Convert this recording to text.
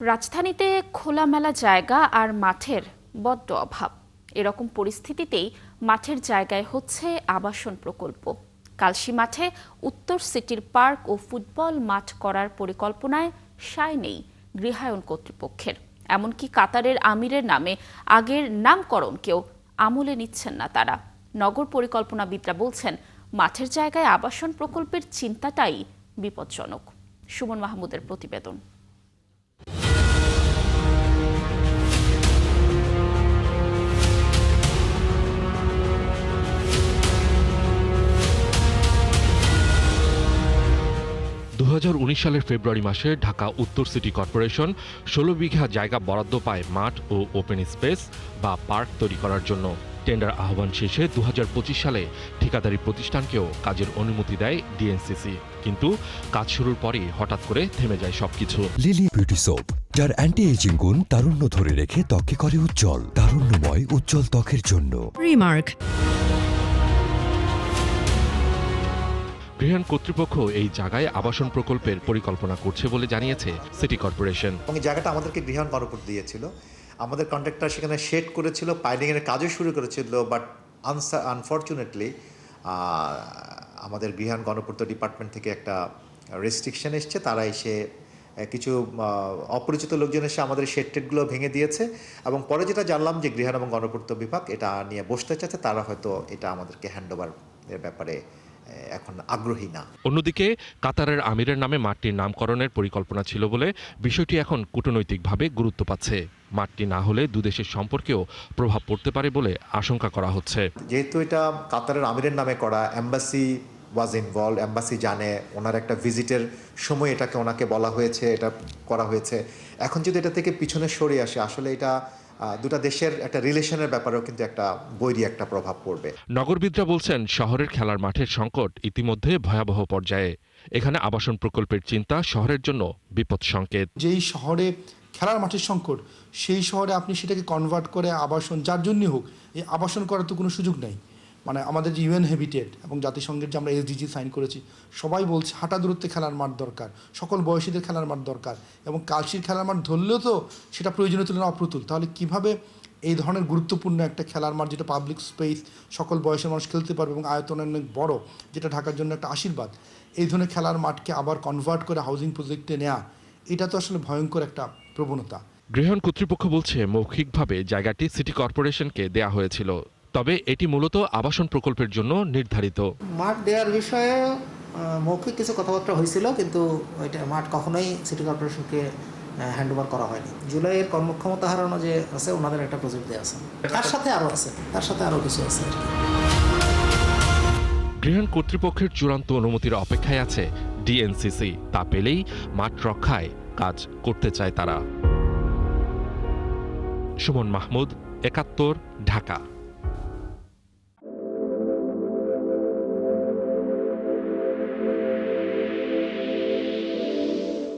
রাজধানীতে খোলামেলা জায়গা আর মাঠের বড্ড অভাব। এরকম পরিস্থিতিতেই মাঠের জায়গায় হচ্ছে আবাসন প্রকল্প। কালশী মাঠে উত্তর সিটির পার্ক ও ফুটবল মাঠ করার পরিকল্পনায় সায় নেই গৃহায়ণ কর্তৃপক্ষের। এমনকি কাতারের আমিরের নামে আগের নামকরণকেও আমলে নিচ্ছেন না তারা। নগর পরিকল্পনাবিদরা বলছেন, মাঠের জায়গায় আবাসন প্রকল্পের চিন্তাটাই বিপজ্জনক। সুমন মাহমুদের প্রতিবেদন। 2019 সালের ফেব্রুয়ারি মাসে ঢাকা উত্তর সিটি কর্পোরেশন 16 বিঘা জায়গা বরাদ্দ পায় মাঠ ও ওপেন স্পেস বা পার্ক তৈরি করার জন্য। টেন্ডার আহ্বান শেষে 2025 সালে ঠিকাদারি প্রতিষ্ঠানকেও কাজের অনুমতি দেয় ডিএনসিসি। কিন্তু কাজ শুরুর পরই হঠাৎ করে থেমে যায় সবকিছু। লিলি বিউটি সোপ, যার অ্যান্টি এজিং গুণ তারুণ্য ধরে রেখে ত্বকে করে উজ্জ্বল। তারুণ্যময় উজ্জ্বল ত্বকের জন্য রিমার্ক। গৃহায়ণ কর্তৃপক্ষ এই জায়গায় আবাসন প্রকল্পের পরিকল্পনা করছে বলে জানিয়েছে সিটি কর্পোরেশন। এবং জায়গাটা আমাদেরকে গৃহায়ণ গণপূর্ত দিয়েছিল। আমাদের কন্ট্রাক্টর সেখানে শেড করেছিল, পাইলিংয়ের কাজও শুরু করেছিল, বাট আনফর্চুনেটলি আমাদের গৃহায়ণ গণপূর্ত ডিপার্টমেন্ট থেকে একটা রেস্ট্রিকশন এসছে। তারা এসে কিছু অপরিচিত লোকজন এসে আমাদের শেড টেডগুলো ভেঙে দিয়েছে এবং পরে যেটা জানলাম যে গৃহায়ণ এবং গণপূর্ত বিভাগ এটা নিয়ে বসতে চাচ্ছে। তারা হয়তো এটা আমাদেরকে হ্যান্ডওভার এর ব্যাপারে এখন আগ্রহী না। অন্যদিকে কাতারের আমিরের নামে মাঠটির নামকরণের পরিকল্পনা ছিল বলে বিষয়টি এখন কূটনৈতিকভাবে গুরুত্ব পাচ্ছে। মাঠটি না হলে দুদেশের সম্পর্কেও প্রভাব পড়তে পারে বলে আশঙ্কা করা হচ্ছে। যেহেতু এটা কাতারের আমিরের নামে করা, এম্বাসি ওয়াজ ইনভলভ, এম্বাসি জানে, ওনার একটা ভিজিটের সময় এটাকে ওনাকে বলা হয়েছে, এটা করা হয়েছে। এখন যদি এটা থেকে পিছনে সরে আসে, আসলে এটা দুটা দেশের একটা রিলেশনের ব্যাপারেও কিন্তু একটা বৈরী একটা প্রভাব পড়বে। নগরবিদরা বলছেন, শহরের খেলার মাঠের সংকট ইতিমধ্যে ভয়াবহ পর্যায়ে। এখানে আবাসন প্রকল্পের চিন্তা শহরের জন্য বিপদ সংকেত। যেই শহরে খেলার মাঠের সংকট, সেই শহরে আপনি সেটাকে কনভার্ট করে আবাসন, যার জন্যই হোক, এই আবাসন করার তো কোনো সুযোগ নেই। মানে আমাদের যে ইউএন হ্যাবিটেট এবং জাতিসংঘের যে আমরা এসডিজি সাইন করেছি, সবাই বলছে হাঁটা দূরত্বে খেলার মাঠ দরকার, সকল বয়সীদের খেলার মাঠ দরকার, এবং কালশীর খেলার মাঠ ধরলেও তো সেটা প্রয়োজনীয় তুলনায় অপ্রতুল। তাহলে কিভাবে এই ধরনের গুরুত্বপূর্ণ একটা খেলার মাঠ, যেটা পাবলিক স্পেস, সকল বয়সের মানুষ খেলতে পারবে এবং আয়তন অনেক বড়, যেটা ঢাকার জন্য একটা আশীর্বাদ, এই ধরনের খেলার মাঠকে আবার কনভার্ট করে হাউজিং প্রজেক্টে নেওয়া, এটা তো আসলে ভয়ঙ্কর একটা প্রবণতা। গৃহায়ণ কর্তৃপক্ষ বলছে, মৌখিকভাবে জায়গাটি সিটি কর্পোরেশনকে দেয়া হয়েছিল, তবে এটি মূলত আবাসন প্রকল্পের জন্য নির্ধারিত। মাঠ দেওয়ার বিষয়ে মৌখিক কিছু কথাবার্তা হয়েছিল, কিন্তু ওইটা মাঠ কখনোই সিটি কর্পোরেশনকে হ্যান্ডওভার করা হয়নি। জুলাইয়ের কর্মক্ষমতা হারানো যে আছে, ওনাদের একটা প্রজেক্ট দেওয়া আছে, তার সাথে আরও আছে, তার সাথে আরও কিছু আছে আর কি। গৃহায়ণ কর্তৃপক্ষের চূড়ান্ত অনুমতির অপেক্ষায় আছে ডিএনসিসি। তা পেলেই মাঠ রক্ষায় কাজ করতে চায় তারা। সুমন মাহমুদ, ৭১, ঢাকা।